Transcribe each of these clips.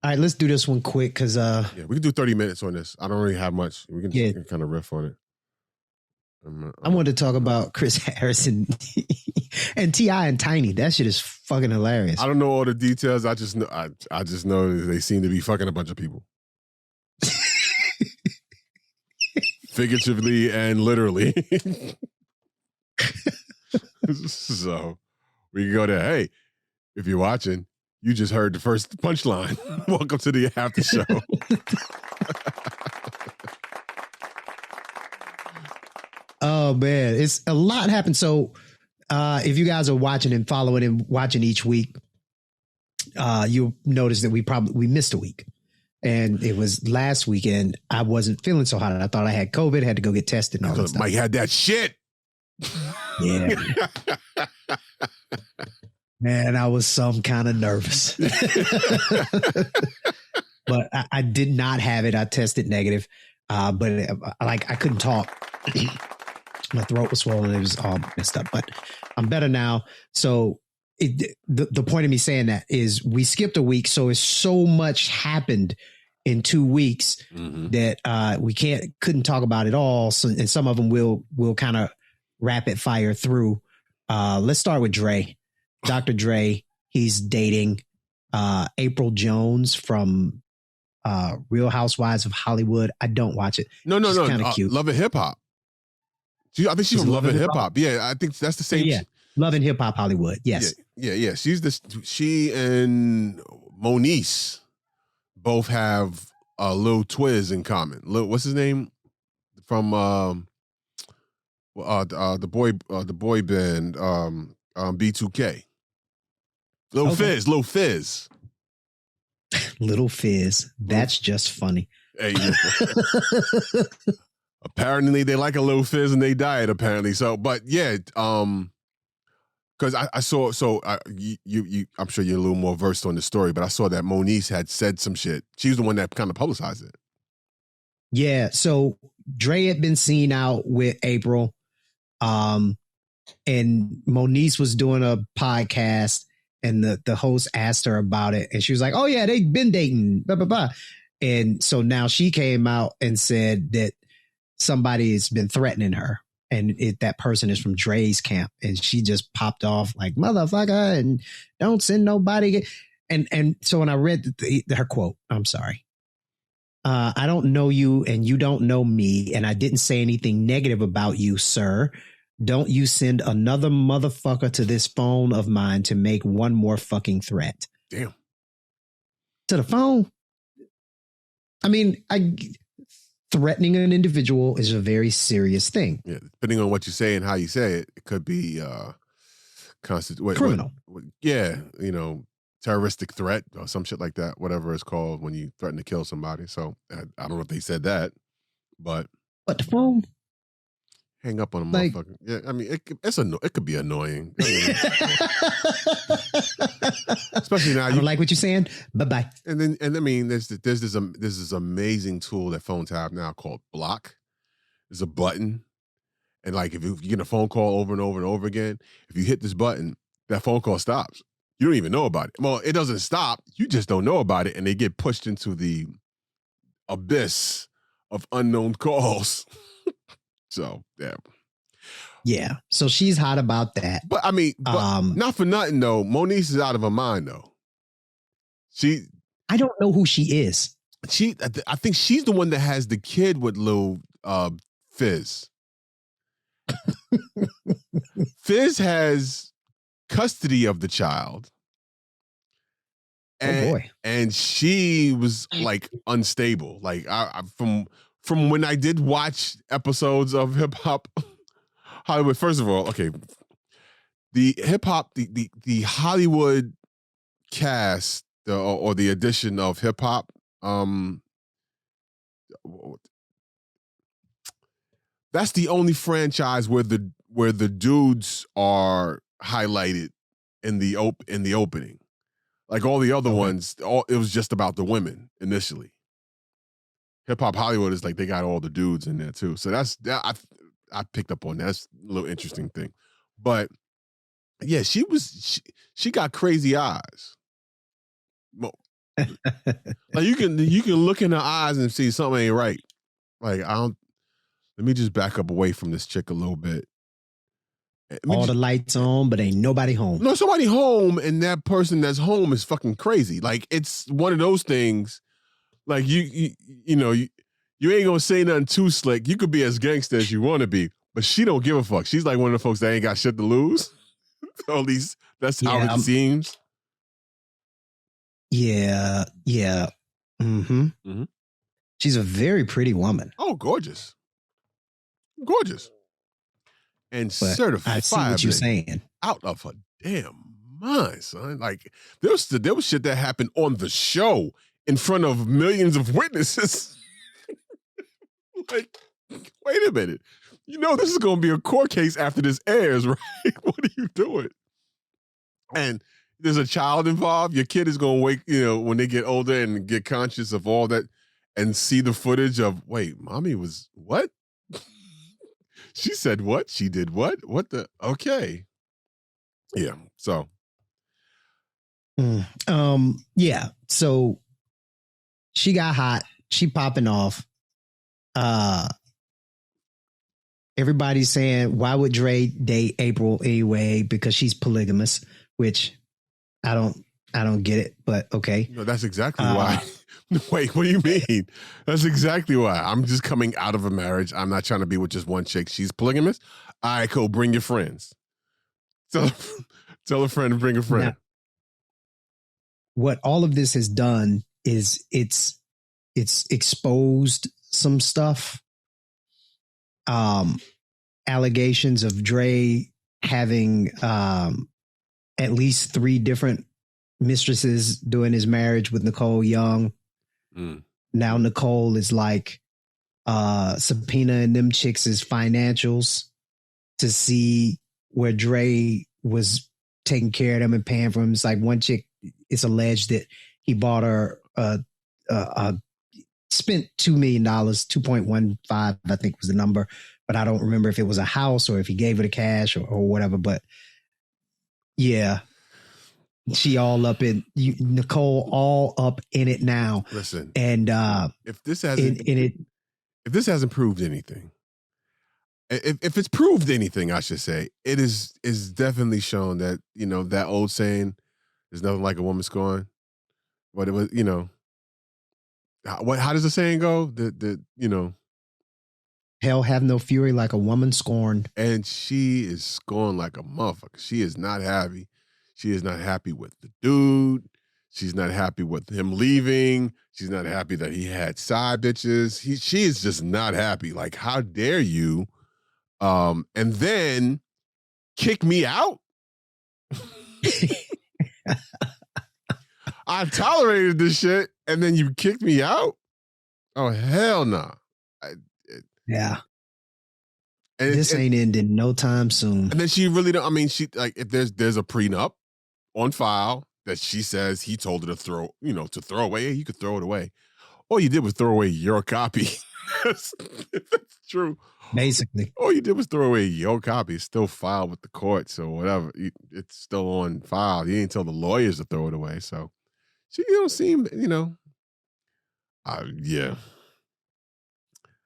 All right, let's do this one quick because yeah, we can do 30 minutes on this. I don't really have much. We can kind of riff on it. I wanted to talk about Chris Harrison and T.I. and Tiny. That shit is fucking hilarious. I don't know all the details. I just know I just know they seem to be fucking a bunch of people. Figuratively and literally. So we can go there. Hey, if you're watching, you just heard the first punchline. Welcome to the after show. Oh man, it's a lot happened. So if you guys are watching and following and watching each week, you'll notice that we missed a week. And it was last weekend. I wasn't feeling so hot. I thought I had COVID, had to go get tested and all that stuff. Mike had that shit. Yeah. Man, I was some kind of nervous. But I did not have it. I tested negative. But I couldn't talk. My throat was swollen. It was all messed up. But I'm better now. So the point of me saying that is we skipped a week. So it's so much happened in 2 weeks that we couldn't talk about it all. So, and some of them we'll kind of rapid fire through. Let's start with Dre. Dr. Dre, he's dating Apryl Jones from Real Housewives of Hollywood. I don't watch it. No. Kind of cute. Love and Hip Hop. I think she's from Love and Hip Hop. Yeah, I think that's the same. Yeah, Love and Hip Hop Hollywood. Yes. Yeah. She and Moniece both have a little Twiz in common. What's his name from the boy band B2K. Lil Fizz. Little Fizz. That's just funny. Hey, apparently they like a Lil Fizz and they died apparently. So, but yeah, because I saw. So you, I'm sure you're a little more versed on the story, but I saw that Moniece had said some shit. She was the one that kind of publicized it. Yeah. So Dre had been seen out with Apryl, and Moniece was doing a podcast. And the host asked her about it. And she was like, oh, yeah, they've been dating, blah, blah, blah. And so now she came out and said that somebody has been threatening her. And that person is from Dre's camp. And she just popped off like, motherfucker, and don't send nobody. And so when I read her quote, I'm sorry. I don't know you and you don't know me. And I didn't say anything negative about you, sir. Don't you send another motherfucker to this phone of mine to make one more fucking threat. Damn. To the phone? I mean, threatening an individual is a very serious thing. Yeah, depending on what you say and how you say it, it could be criminal. Yeah, terroristic threat or some shit like that, whatever it's called when you threaten to kill somebody. So I don't know if they said that, but the phone? Hang up on a motherfucker. Yeah, I mean, it could be annoying. I mean, especially now. I don't like what you're saying. Bye-bye. And I mean, there's this amazing tool that phones have now called Block. There's a button, and like if you get a phone call over and over and over again, if you hit this button, that phone call stops. You don't even know about it. Well, it doesn't stop. You just don't know about it, and they get pushed into the abyss of unknown calls. So, yeah. Yeah. So she's hot about that. But I mean, not for nothing though. Moniece is out of her mind though. I don't know who she is. I think she's the one that has the kid with Lil Fizz. Fizz has custody of the child. And, oh boy. And she was like unstable. Like I from when I did watch episodes of Hip Hop Hollywood, first of all, okay, the hip hop, the Hollywood cast or the addition of hip hop, that's the only franchise where the dudes are highlighted in the opening. Like all the other ones, it was just about the women initially. Hip Hop Hollywood is like they got all the dudes in there too. So I picked up on that. That's a little interesting thing. But yeah, she got crazy eyes. Like you can look in her eyes and see something ain't right. Like let me just back up away from this chick a little bit. All the lights on, but ain't nobody home. No, somebody home, and that person that's home is fucking crazy. Like it's one of those things. Like you ain't gonna say nothing too slick. You could be as gangster as you want to be, but she don't give a fuck. She's like one of the folks that ain't got shit to lose. At least that's how it seems. Yeah. Mm-hmm. Mm-hmm. She's a very pretty woman. Oh, gorgeous. And certified. I see what you're saying. Out of her damn mind, son. Like there was shit that happened on the show in front of millions of witnesses. Like, wait a minute. You know this is gonna be a court case after this airs, right? What are you doing? And there's a child involved. Your kid is gonna wake, when they get older and get conscious of all that and see the footage of, wait, mommy was what? She said what? She did what? What the? Okay. Yeah. So. Yeah. So she got hot. She popping off. Everybody's saying, why would Dre date Apryl anyway? Because she's polygamous, which I don't get it, but okay. No, that's exactly why. Wait, what do you mean? That's exactly why. I'm just coming out of a marriage. I'm not trying to be with just one chick. She's polygamous. All right, cool. Bring your friends. Tell a friend to bring a friend. Now, what all of this has done is it's exposed some stuff. Allegations of Dre having at least 3 different mistresses during his marriage with Nicole Young. Now Nicole is like subpoenaing them chicks' financials to see where Dre was taking care of them and paying for them. It's like one chick, it's alleged that he bought her spent $2 million, 2.15, I think was the number, but I don't remember if it was a house or if he gave her the cash or whatever. But yeah, she all up in Nicole, all up in it now. Listen, and if this hasn't proved anything, if it's proved anything, I should say, it is definitely shown that that old saying, "There's nothing like a woman scorned." But it was, how does the saying go? Hell have no fury like a woman scorned. And she is scorned like a motherfucker. She is not happy. She is not happy with the dude. She's not happy with him leaving. She's not happy that he had side bitches. She is just not happy. Like, how dare you? And then kick me out? I tolerated this shit, and then you kicked me out? Oh, hell no. Yeah. And this ain't ending no time soon. And then she really don't, she, like, if there's a prenup on file that she says he told her to throw away, you could throw it away. All you did was throw away your copy. That's true. Basically. All you did was throw away your copy. It's still filed with the courts or whatever. It's still on file. You ain't tell the lawyers to throw it away. So she don't seem, yeah.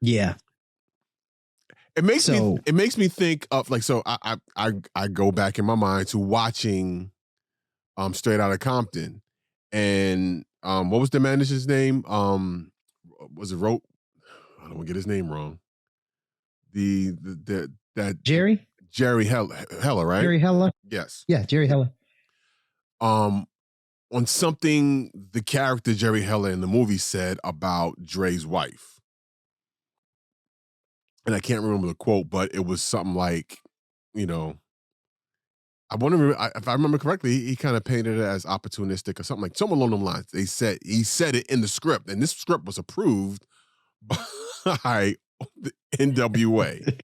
Yeah. It makes me think of like, so I go back in my mind to watching Straight Outta Compton, and what was the manager's name? Was it Rope? I don't want to get his name wrong. That Jerry Heller, right? Jerry Heller. Yes. Yeah, Jerry Heller. On something the character Jerry Heller in the movie said about Dre's wife. And I can't remember the quote, but it was something like, I want to if I remember correctly, he kind of painted it as opportunistic or something along those lines. He said it in the script, and this script was approved by the NWA.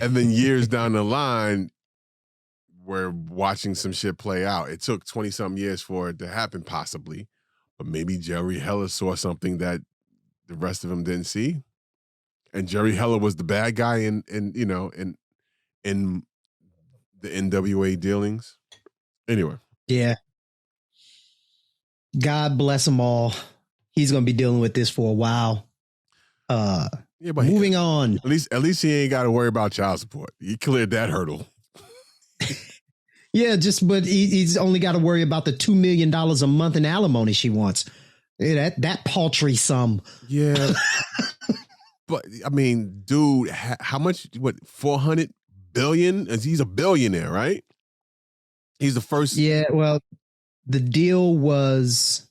And then years down the line, we're watching some shit play out. It took 20-something years for it to happen, possibly, but maybe Jerry Heller saw something that the rest of them didn't see. And Jerry Heller was the bad guy in the NWA dealings. Anyway. Yeah. God bless them all. He's going to be dealing with this for a while. Yeah, but moving on. At least he ain't got to worry about child support. He cleared that hurdle. Yeah, but he's only got to worry about the $2 million a month in alimony she wants. That paltry sum. Yeah. But I mean, dude, how much? What, 400 billion? He's a billionaire, right? He's the first. Yeah, well, the deal was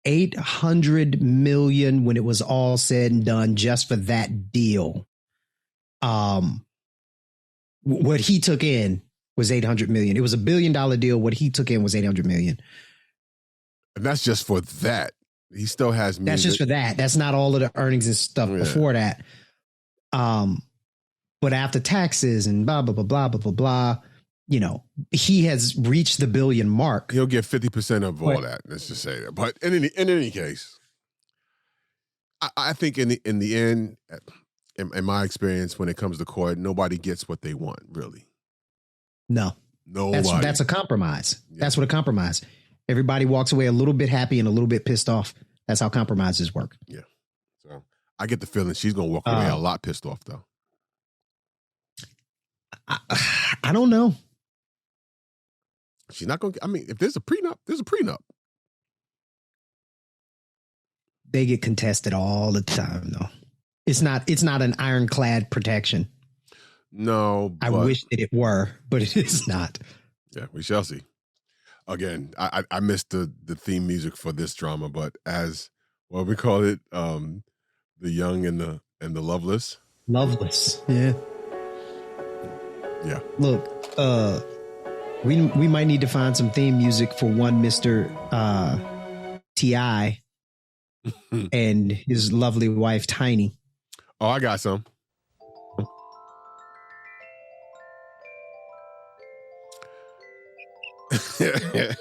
800 million when it was all said and done, just for that deal. What he took in was 800 million. It was $1 billion deal. What he took in was 800 million. And that's just for that. He still has music. That's just for that. That's not all of the earnings and stuff before that. But after taxes and blah, blah, blah, blah, blah, blah, blah, you know, he has reached the billion mark. He'll get 50% of all that. Let's just say that. But in any case, I think in the end, in my experience, when it comes to court, nobody gets what they want, really. No. That's a compromise. Yeah. That's what a compromise. Everybody walks away a little bit happy and a little bit pissed off. That's how compromises work. Yeah. So I get the feeling she's going to walk away a lot pissed off, though. I don't know. She's not going to, I mean, if there's a prenup, there's a prenup. They get contested all the time, though. It's not an ironclad protection. No. I wish that it were, but it is not. Yeah, we shall see. Again, I missed the theme music for this drama, but as what we call it, the young and the loveless. Loveless, yeah. Yeah. Look, we might need to find some theme music for one Mr. T.I. and his lovely wife Tiny. Oh, I got some. That's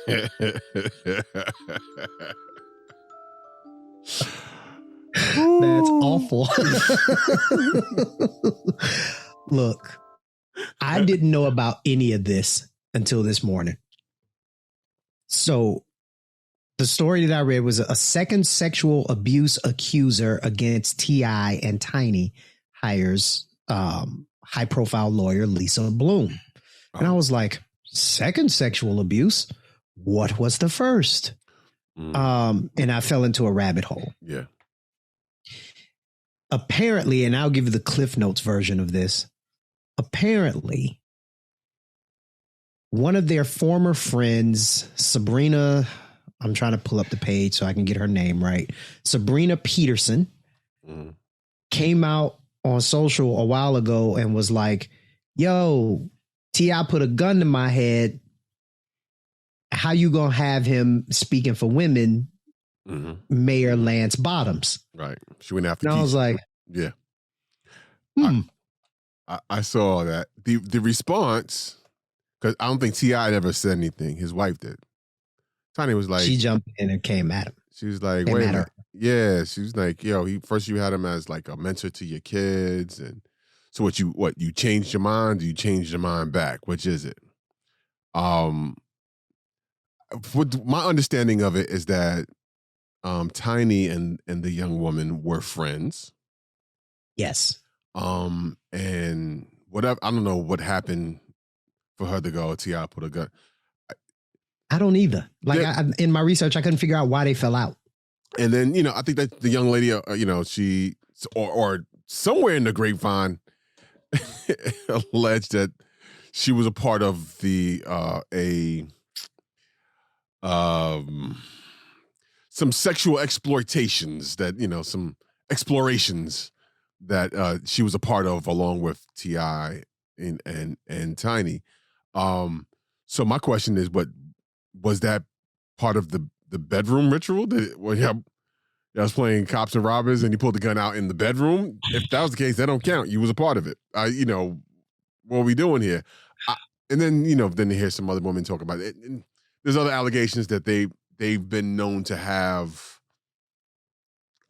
awful. Look, I didn't know about any of this until this morning. So the story that I read was a second sexual abuse accuser against T.I. and Tiny hires high profile lawyer Lisa Bloom. And I was like, second sexual abuse? What was the first? And I fell into a rabbit hole. Yeah. Apparently, and I'll give you the Cliff Notes version of this. Apparently, one of their former friends, Sabrina, I'm trying to pull up the page so I can get her name right. Sabrina Peterson came out on social a while ago and was like, yo, T.I. put a gun to my head. How you going to have him speaking for women, Mayor Lance Bottoms? Right. She went after And I was like, yeah. I saw that. The response, because I don't think T.I. ever said anything. His wife did. Tiny was like, she jumped in and came at him. She was like, wait a minute. Yeah. She was like, yo, first you had him as like a mentor to your kids. And so you changed your mind? Do you change your mind back? Which is it? My understanding of it is that Tiny and the young woman were friends. Yes. And whatever, I don't know what happened for her to go, T.I. put a gun. I don't either. Like in my research, I couldn't figure out why they fell out. And then, I think that the young lady, she, or somewhere in the grapevine alleged that she was a part of some sexual exploitations that, some explorations that she was a part of along with T.I. and Tiny. So my question is, was that part of the bedroom ritual? When I was playing cops and robbers and you pulled the gun out in the bedroom? If that was the case, that don't count. You was a part of it. What are we doing here? And then, then you hear some other women talk about it. And there's other allegations that they've been known to have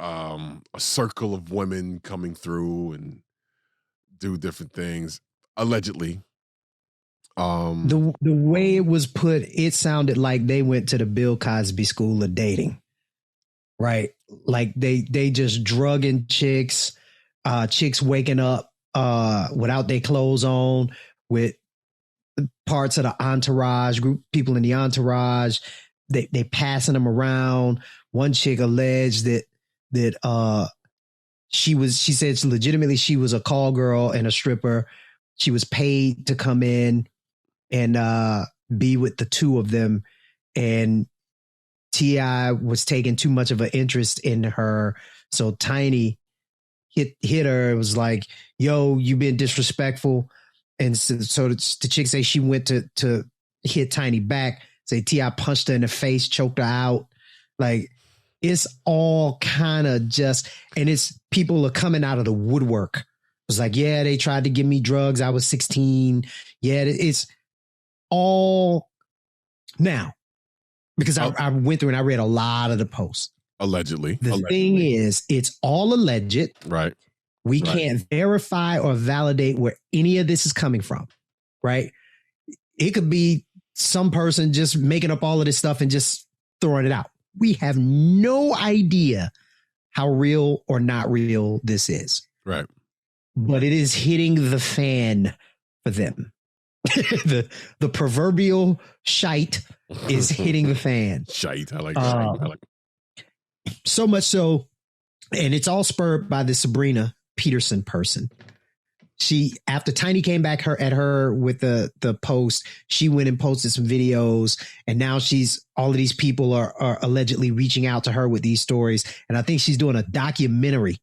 a circle of women coming through and do different things, allegedly. The way it was put, it sounded like they went to the Bill Cosby school of dating, right? Like they just drugging chicks, chicks waking up without their clothes on, with parts of the entourage, group people in the entourage. They passing them around. One chick alleged that she said legitimately she was a call girl and a stripper. She was paid to come in and be with the two of them. And T.I. was taking too much of an interest in her. So Tiny hit her. It was like, yo, you been disrespectful. And so the chick say she went to hit Tiny back. Say T.I. punched her in the face, choked her out. Like, it's all kind of just, and it's people are coming out of the woodwork. It was like, yeah, they tried to give me drugs. I was 16. Yeah, it's all now, because I went through and I read a lot of the posts. Allegedly. The thing is, it's all alleged. Right. We can't verify or validate where any of this is coming from. Right. It could be some person just making up all of this stuff and just throwing it out. We have no idea how real or not real this is. Right. But it is hitting the fan for them. the proverbial shite is hitting the fan. Shite. I like that. So much so, and it's all spurred by the Sabrina Peterson person. She, after Tiny came back at her with the post, she went and posted some videos, and now all of these people are allegedly reaching out to her with these stories. And I think she's doing a documentary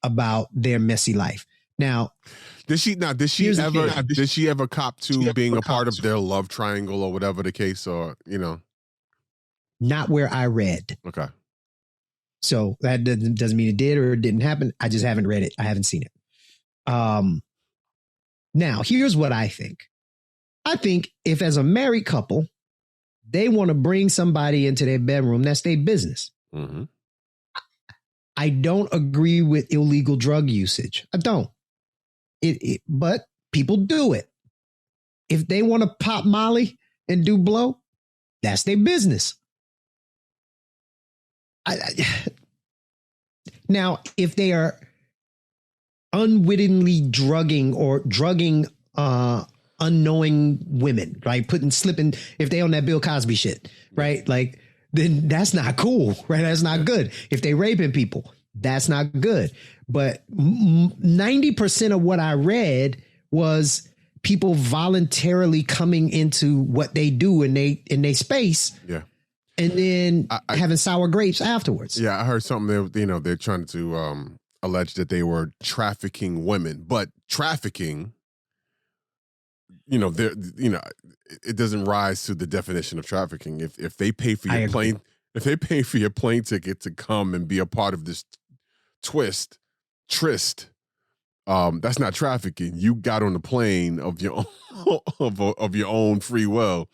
about their messy life. Now, did she ever cop to being a part of their love triangle or whatever the case, or, not where I read. Okay. So that doesn't mean it did or it didn't happen. I just haven't read it. I haven't seen it. Now, here's what I think. I think if, as a married couple, they want to bring somebody into their bedroom, that's their business. Mm-hmm. I don't agree with illegal drug usage. I don't. But people do it. If they want to pop Molly and do blow, that's their business. Now, if they are unwittingly drugging unknowing women, right? Slipping, if they on that Bill Cosby shit, right? Like, then that's not cool, right? That's not good. If they raping people, that's not good. But 90% of what I read was people voluntarily coming into what they do in they space. Yeah. And then having sour grapes afterwards. Yeah, I heard something. They're trying to allege that they were trafficking women, but trafficking, it doesn't rise to the definition of trafficking. If they pay for your plane, if they pay for your plane ticket to come and be a part of this tryst, that's not trafficking. You got on the plane of your own, of your own free will,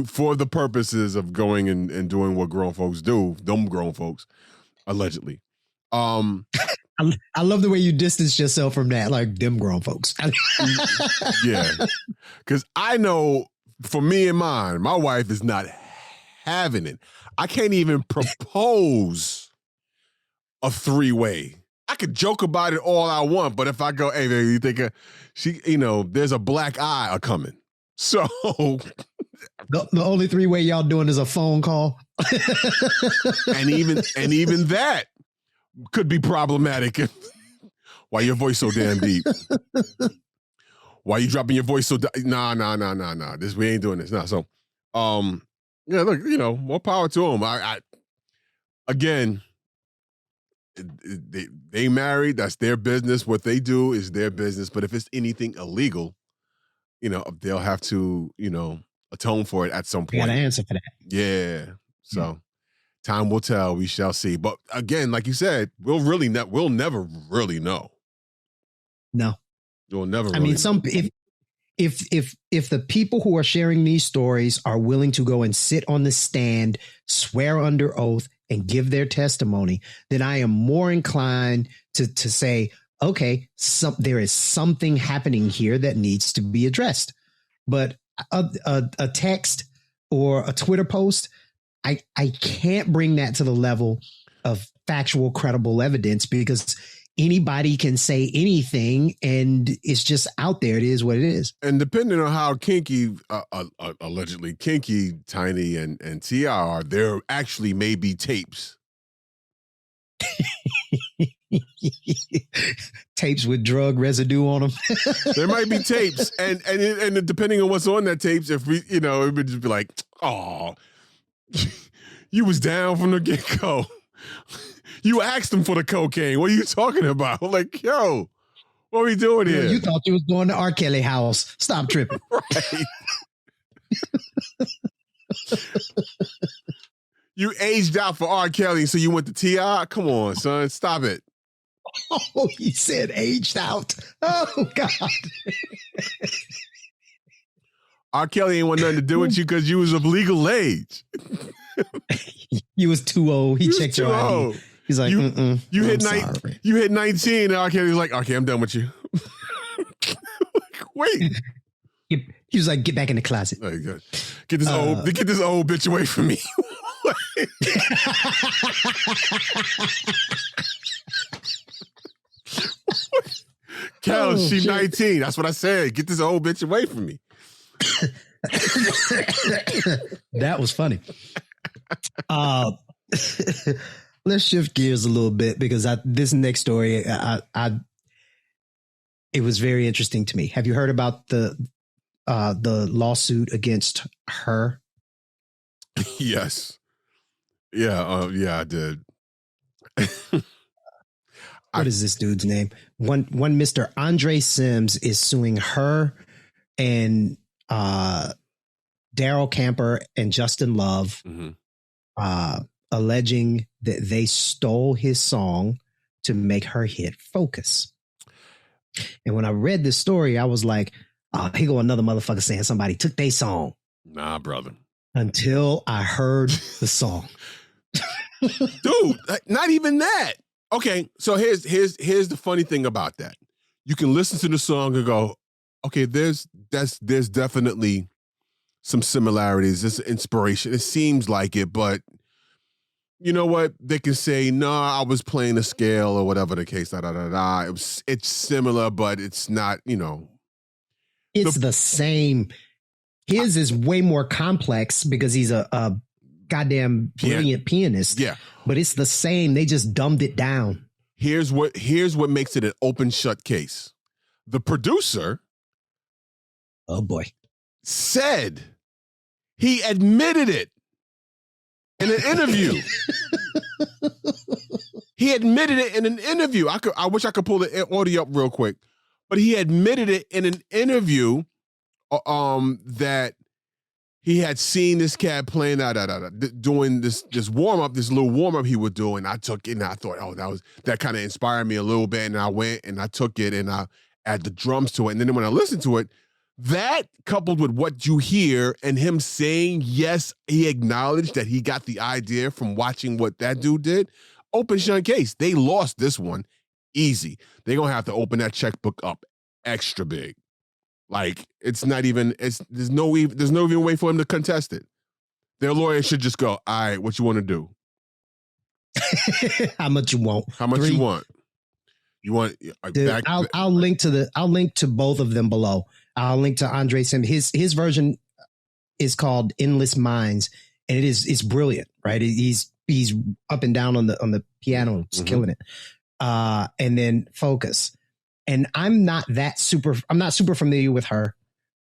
for the purposes of going and doing what grown folks do, them grown folks, allegedly. I love the way you distance yourself from that, like them grown folks. Yeah, because I know for me and mine, my wife is not having it. I can't even propose a three-way. I could joke about it all I want, but if I go, hey, baby, you think there's a black eye a coming. So the only three-way y'all doing is a phone call. and even that could be problematic. Why your voice so damn deep? Why you dropping your voice so nah. We ain't doing this. Nah. So look, more power to them. I again, they married, that's their business. What they do is their business. But if it's anything illegal, they'll have to, atone for it at some point. Got to answer for that. Yeah. So time will tell. We shall see. But again, like you said, we'll never really know. No. You'll never. I mean, if the people who are sharing these stories are willing to go and sit on the stand, swear under oath, and give their testimony, then I am more inclined to say, okay, there is something happening here that needs to be addressed. but a text or a Twitter post, I can't bring that to the level of factual, credible evidence because anybody can say anything and it's just out there. It is what it is. And depending on how kinky, allegedly kinky, Tiny and T.I. are, there actually may be tapes. Tapes with drug residue on them. There might be tapes, and depending on what's on that tapes, if we, it would just be like, oh, you was down from the get-go. You asked him for the cocaine. What are you talking about? Like, yo, what are we doing here? You thought you was going to R. Kelly house. Stop tripping. Right. You aged out for R. Kelly, so you went to T.I.? Come on, son. Stop it. Oh, he said aged out. Oh, God. R. Kelly ain't want nothing to do with you because you was of legal age. You was too old. He checked your ID. He's like, you hit 19, and R. Kelly's like, okay, I'm done with you. Wait. He was like, get back in the closet. Oh, get this old bitch away from me. Kel, she's 19. That's what I said. Get this old bitch away from me. That was funny. Let's shift gears a little bit because this next story, it was very interesting to me. Have you heard about the lawsuit against her? Yes. Yeah. Yeah, I did. What is this dude's name? One Mr. Andre Sims is suing her and Daryl Camper and Justin Love, alleging that they stole his song to make her hit Focus. And when I read this story, I was like, oh, here go another motherfucker saying somebody took their song. Nah, brother. Until I heard the song. Dude, not even that. Okay, so here's the funny thing about that. You can listen to the song and go, okay, there's definitely some similarities. There's inspiration. It seems like it, but you know what? They can say, no, I was playing a scale or whatever the case. It's similar, but it's not, It's the same. His is way more complex because he's a goddamn brilliant pianist. Yeah. But it's the same. They just dumbed it down. Here's what makes it an open shut case. The producer, oh boy, said he admitted it in an interview. He admitted it in an interview. I wish I could pull the audio up real quick, but he admitted it in an interview that he had seen this cat playing doing this warm up, this little warm up he would do, and I took it and I thought, oh, that kind of inspired me a little bit, and I went and I took it and I added the drums to it, and then when I listened to it, that coupled with what you hear and him saying yes, he acknowledged that he got the idea from watching what that dude did. Open shut case. They lost this one easy. They're gonna have to open that checkbook up extra big. Like there's no even way for him to contest it. Their lawyer should just go, all right, what you want to do? How much you want? How much you want? You want? Dude, I'll link to both of them below. I'll link to Andre Sim. His version is called Endless Minds, and it's brilliant, right? He's up and down on the piano, just killing it. And then Focus. And I'm not super familiar with her.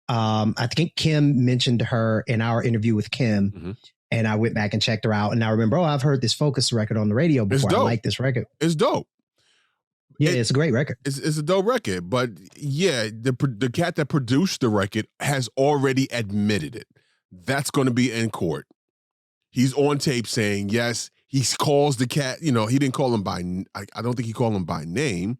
I think Kim mentioned her in our interview with Kim, and I went back and checked her out. And I remember, I've heard this Focus record on the radio before. I like this record. It's dope. Yeah, it's a great record. It's a dope record. But yeah, the cat that produced the record has already admitted it. That's going to be in court. He's on tape saying, yes, he calls the cat, he didn't call him I don't think he called him by name,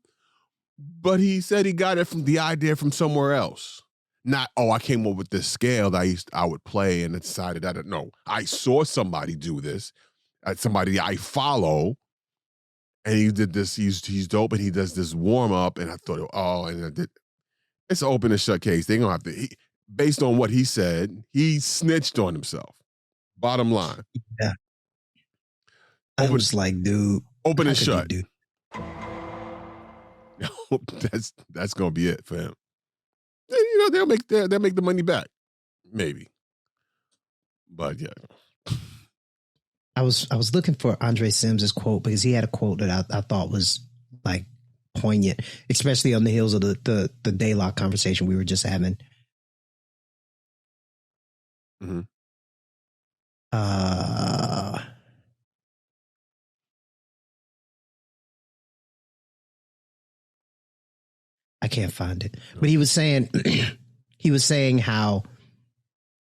but he said he got the idea from somewhere else. Not, I came up with this scale that I would play and decided that, no, I saw somebody do this, somebody I follow, and he did this, he's dope, and he does this warm up, and I thought, it's an open and shut case. They're going to have to, based on what he said, he snitched on himself. Bottom line. Yeah. I was like, dude. Open and shut. That's gonna be it for him. And, you know, they'll make the money back. Maybe. But yeah. I was looking for Andre Sims's quote because he had a quote that I thought was like poignant, especially on the heels of the Daylock conversation we were just having. Mm-hmm. I can't find it, but he was saying how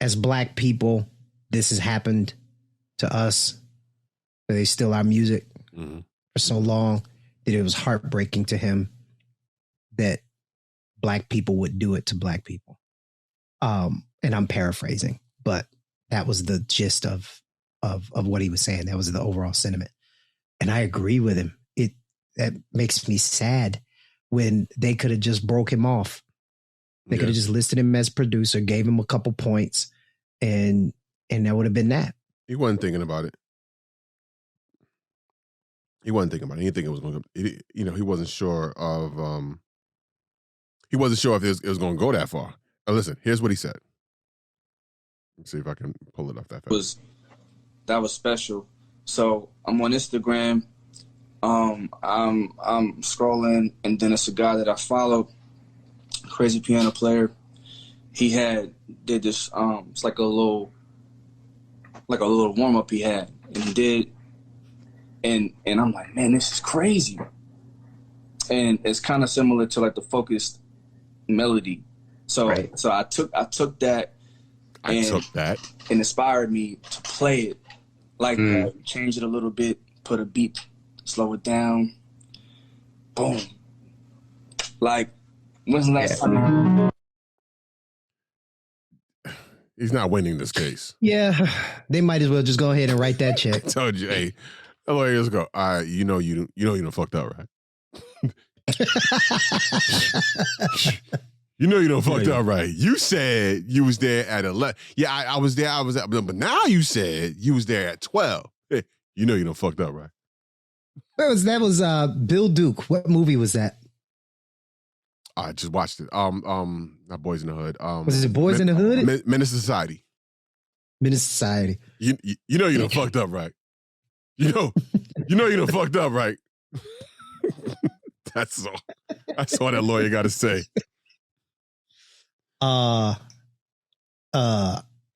as Black people, this has happened to us, but they steal our music for so long that it was heartbreaking to him that Black people would do it to Black people. And I'm paraphrasing, but that was the gist of what he was saying. That was the overall sentiment. And I agree with him. That makes me sad when they could have just broke him off. They could have just listed him as producer, gave him a couple points, and that would have been that. He wasn't thinking about it. He didn't think it was going to, you know, he wasn't sure of, if it was going to go that far. Now listen, here's what he said. Let's see if I can pull it up that fast. That was special. So I'm on Instagram. I'm scrolling, and then it's a guy that I follow, crazy piano player. He did this. It's like a little warm up he had, and he did, and I'm like, man, this is crazy. And it's kind of similar to like the focused melody. So right. So I took that. And inspired me to play it like that. Change it a little bit, put a beat, slow it down. Boom. Like, when's the last time? He's not winning this case. Yeah, they might as well just go ahead and write that check. I told you, hey, the lawyers go, all right, you know you done fucked up, right? You know you done fucked up, right? You said you was there at 11. Yeah, I was there. But now you said you was there at 12. Hey, you know you done fucked up, right? That was Bill Duke. What movie was that? I just watched it. Not Boys in the Hood. Was it Boys in the Hood? Menace to Society. Menace to Society. You know you done fucked up, right? You know you done fucked up, right? That's all that lawyer got to say. I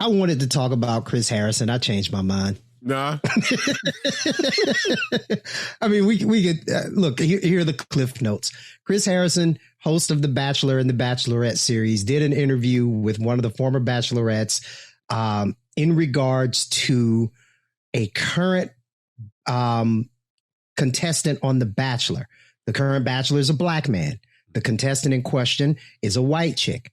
wanted to talk about Chris Harrison. I changed my mind. Nah. I mean, we could look here are the cliff notes. Chris Harrison, host of The Bachelor and The Bachelorette series, did an interview with one of the former bachelorettes in regards to a current contestant on The Bachelor. The current bachelor is a Black man. The contestant in question is a white chick.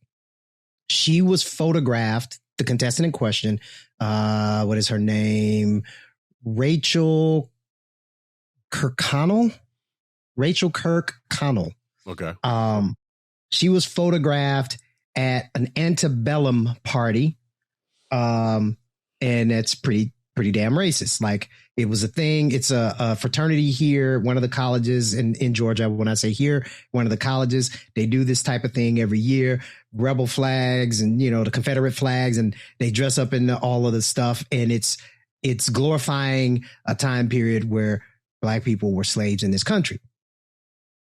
She was photographed, the contestant in question, what is her name? Rachel Kirkconnell. Okay. She was photographed at an antebellum party. And that's pretty damn racist. Like, it was a thing. It's a fraternity here, one of the colleges in Georgia. When I say here, one of the colleges, they do this type of thing every year. Rebel flags and, you know, the Confederate flags, and they dress up in all of the stuff. And it's glorifying a time period where Black people were slaves in this country.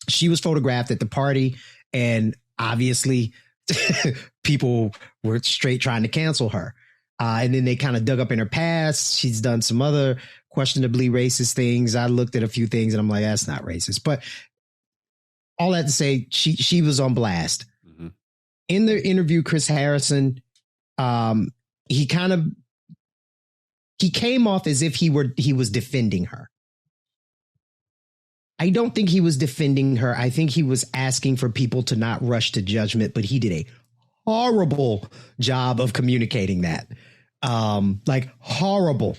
She was photographed at the party, and obviously people were straight trying to cancel her. And then they kind of dug up in her past. She's done some other questionably racist things. I looked at a few things and I'm like, that's not racist. But all that to say, she was on blast. Mm-hmm. In the interview, Chris Harrison, he came off as if he was defending her. I don't think he was defending her. I think he was asking for people to not rush to judgment, but he did a horrible job of communicating that. Like, horrible.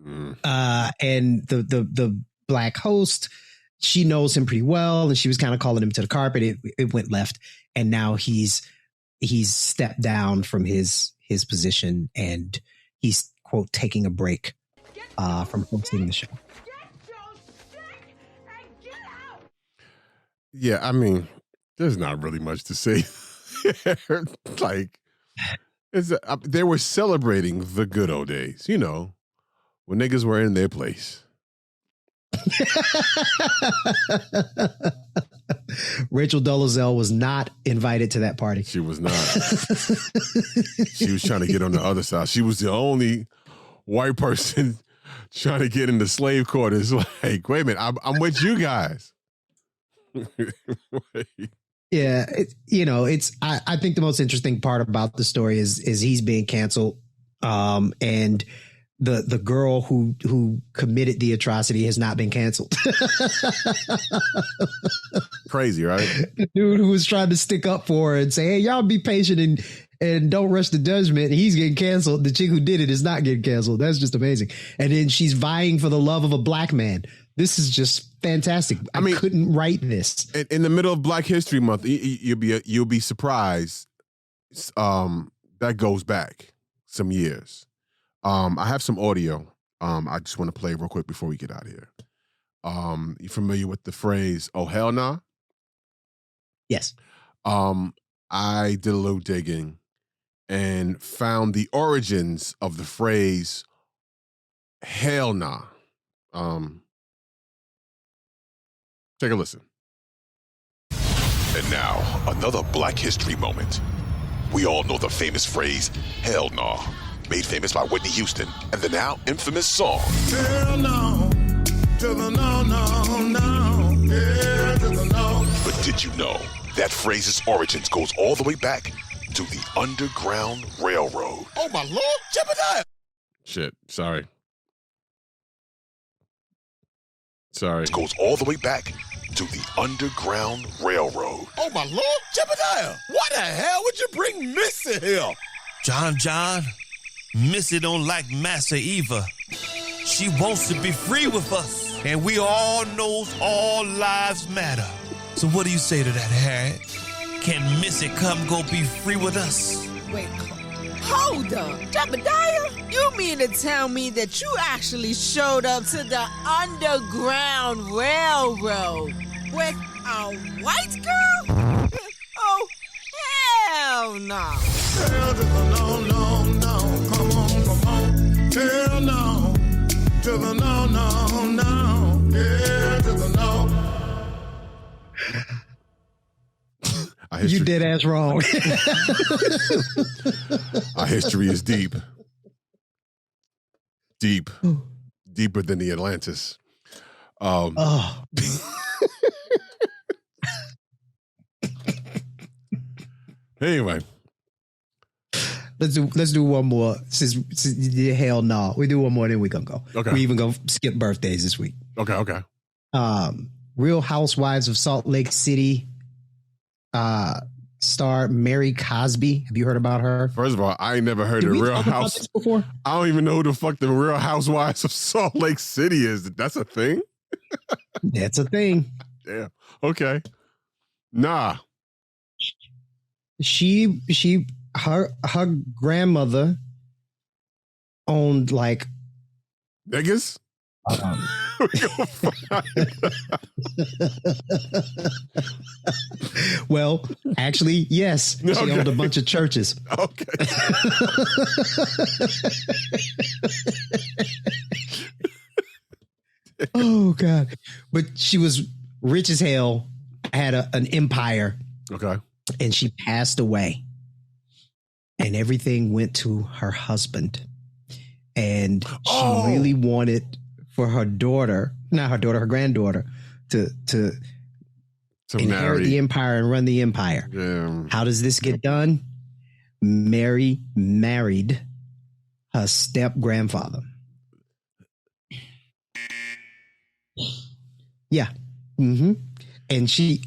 And the Black host, she knows him pretty well, and she was kind of calling him to the carpet. It went left, and now he's he's stepped down from his position and he's, quote, taking a break from hosting the show. Yeah, I mean, there's not really much to say. Like, they were celebrating the good old days, you know, when niggas were in their place. Rachel Dolezal was not invited to that party. She was not. She was trying to get on the other side. She was the only white person trying to get into slave quarters. Like, wait a minute, I'm with you guys. Yeah, I think the most interesting part about the story is he's being canceled, and the girl who committed the atrocity has not been canceled. Crazy, right? The dude who was trying to stick up for her and say, "Hey, y'all be patient and don't rush the judgment," he's getting canceled. The chick who did it is not getting canceled. That's just amazing. And then she's vying for the love of a black man. This is just fantastic. I mean, couldn't write this in the middle of Black History Month. You'll be surprised. That goes back some years. I have some audio. I just want to play real quick before we get out of here. You familiar with the phrase "Oh hell nah"? Yes. I did a little digging and found the origins of the phrase "hell nah." Take a listen. And now, another Black History moment. We all know the famous phrase, "hell nah," made famous by Whitney Houston, and the now infamous song, "Hell no, to the no, no, no, yeah, to the no." But did you know that phrase's origins goes all the way back to the Underground Railroad? Oh my Lord, Jebediah! Shit, sorry. It goes all the way back to the Underground Railroad. Oh my Lord, Jebediah! Why the hell would you bring Missy here? John, Missy don't like Massa either. She wants to be free with us, and we all knows all lives matter. So what do you say to that, Harriet? Can Missy come go be free with us? Wait, hold up. Jebediah? You mean to tell me that you actually showed up to the Underground Railroad with a white girl? Oh, hell no. Hell to the no, no, no. Come on. Hell no. To the no, no, no. Yeah, to the no. You dead ass wrong. Our history is deep. Deeper than the Atlantis. Anyway, let's do one more. Since hell no, we do one more, then we gonna go. Okay. We even gonna skip birthdays this week. Okay. Real Housewives of Salt Lake City star Mary Cosby. Have you heard about her? First of all, I ain't never heard of Real House before. I don't even know who the fuck the Real Housewives of Salt Lake City is. That's a thing? That's a thing. Damn. Okay. Nah. Her grandmother owned like niggas. Well, actually, yes. She owned a bunch of churches. Okay. Oh, God. But she was rich as hell, had an empire. Okay. And she passed away. And everything went to her husband. And she really wanted for her daughter, not her daughter, her granddaughter, to inherit the empire and run the empire. Yeah. How does this get done? Mary married her step grandfather. Yeah. Mm-hmm. And she,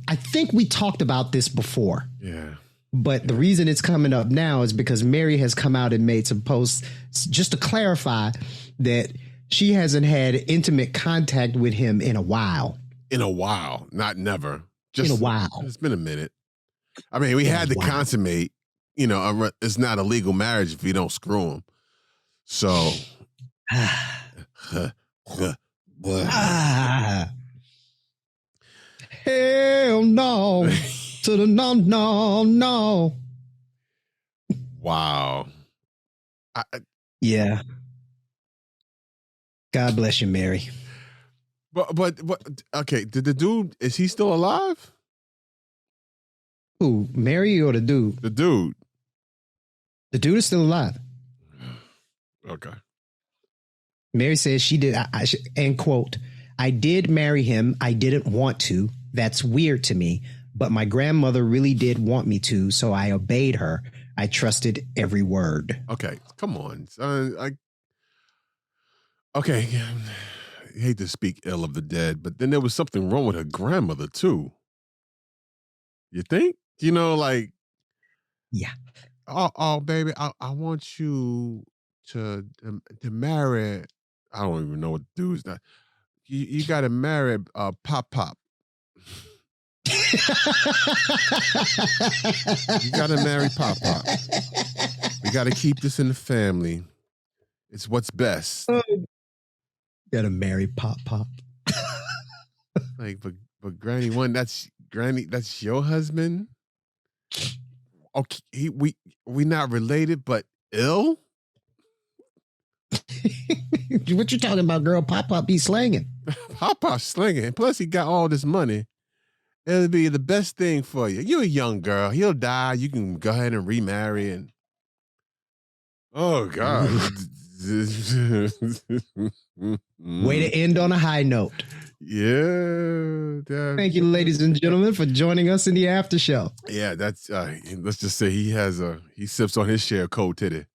I think we talked about this before. Yeah. But the reason it's coming up now is because Mary has come out and made some posts just to clarify that she hasn't had intimate contact with him in a while. In a while, not never. Just in a while. It's been a minute. I mean, we had to consummate. You know, it's not a legal marriage if you don't screw them. So, hell no to the no. Wow. Yeah. God bless you, Mary. But okay, did the dude, is he still alive? Who, Mary or the dude? The dude. The dude is still alive. Okay. Mary says she did, end quote, I did marry him. I didn't want to. That's weird to me. But my grandmother really did want me to, so I obeyed her. I trusted every word. Okay, come on. Okay, I hate to speak ill of the dead, but then there was something wrong with her grandmother too. You think? You know, like, yeah. Oh, baby, I want you to marry. I don't even know what dude's that. You got to marry Pop. You got to marry Pop. We got to keep this in the family. It's what's best. Got to marry Pop. Like, but Granny one, that's your husband. Okay, we not related, but ill. What you talking about, girl? Pop be slanging. Pop slinging. Plus, he got all this money. It'll be the best thing for you. You're a young girl. He'll die. You can go ahead and remarry. And oh God. Way to end on a high note. Yeah. Thank you, ladies and gentlemen, for joining us in the after show. Yeah, that's let's just say he sips on his share of cold titty.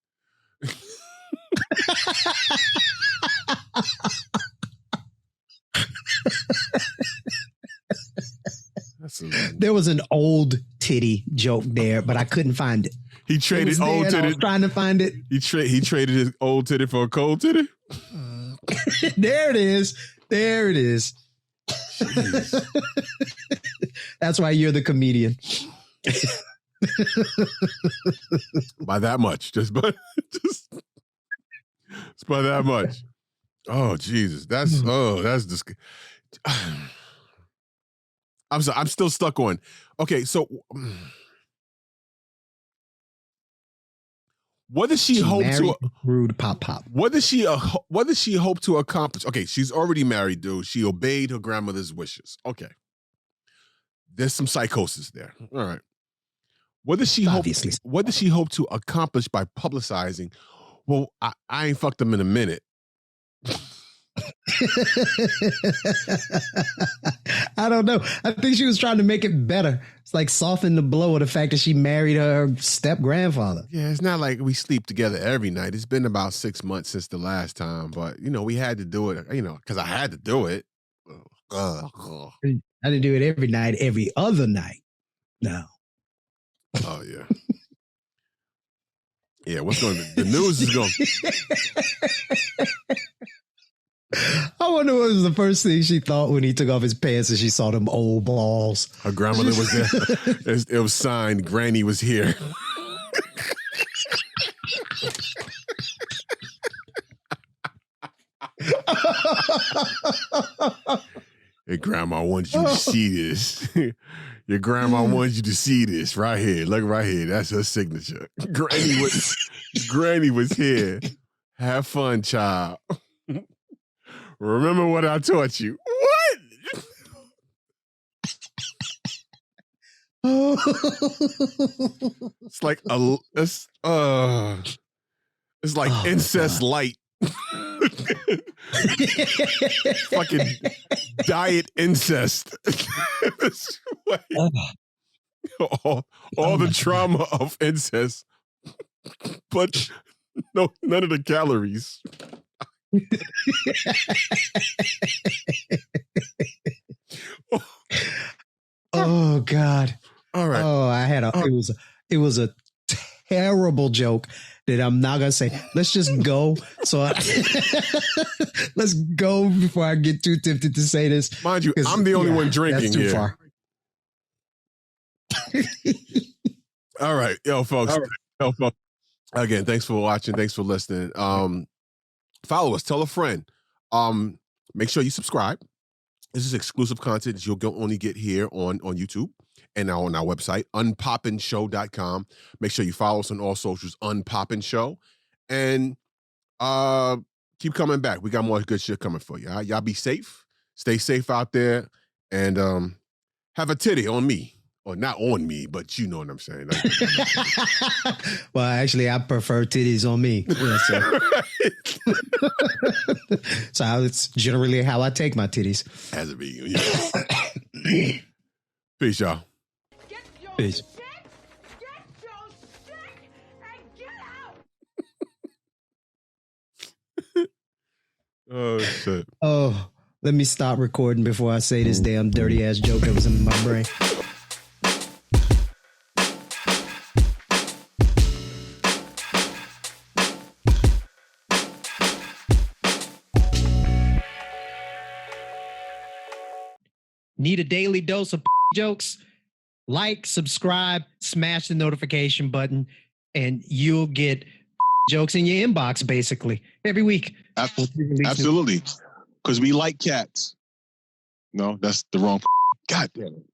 There was an old titty joke there, but I couldn't find it. He traded old titty. I was trying to find it. He traded his old titty for a cold titty. There it is. There it is. That's why you're the comedian. By that much, just by that much. Oh Jesus, that's disgusting. I'm sorry, I'm still stuck on. Okay, so what does she hope to rude Pop? What does she hope to accomplish? Okay, she's already married, dude. She obeyed her grandmother's wishes. Okay, there's some psychosis there. All right. What does she hope to accomplish by publicizing? Well, I ain't fucked him in a minute. I don't know. I think she was trying to make it better. It's like soften the blow of the fact that she married her step grandfather. Yeah, it's not like we sleep together every night. It's been about 6 months since the last time, but we had to do it. Because I had to do it. I didn't do it every night, every other night. No. Oh yeah. Yeah, what's going on? The news is going. I wonder what was the first thing she thought when he took off his pants and she saw them old balls. Her grandmother was there. It was signed, Granny was here. Hey, Grandma, I want you to see this. Your grandma wants you to see this right here. Look right here. That's her signature. Granny was here. Have fun, child. Remember what I taught you. What? It's like it's like incest light. Fucking diet incest. all the trauma of incest, but none of the calories. Oh God. All right. Oh, I had it was a terrible joke that I'm not gonna say. Let's just go. Let's go before I get too tempted to say this. Mind you, I'm the only one drinking that's too here. Far. All right. Yo, folks. Again, thanks for watching. Thanks for listening. Follow us. Tell a friend. Make sure you subscribe. This is exclusive content that you'll only get here on YouTube and now on our website, unpopinshow.com. Make sure you follow us on all socials, Unpopin Show. And keep coming back. We got more good shit coming for you. All right? Y'all be safe. Stay safe out there. And have a titty on me. Or not on me, but you know what I'm saying. Like, well, actually, I prefer titties on me. So it's generally how I take my titties. As it be. Yeah. Peace, y'all. Peace. Oh, shit. Oh, let me stop recording before I say this damn dirty ass joke that was in my brain. Need a daily dose of jokes? Like, subscribe, smash the notification button, and you'll get jokes in your inbox basically every week. Absolutely. Because we like cats. No, that's the wrong. God damn it.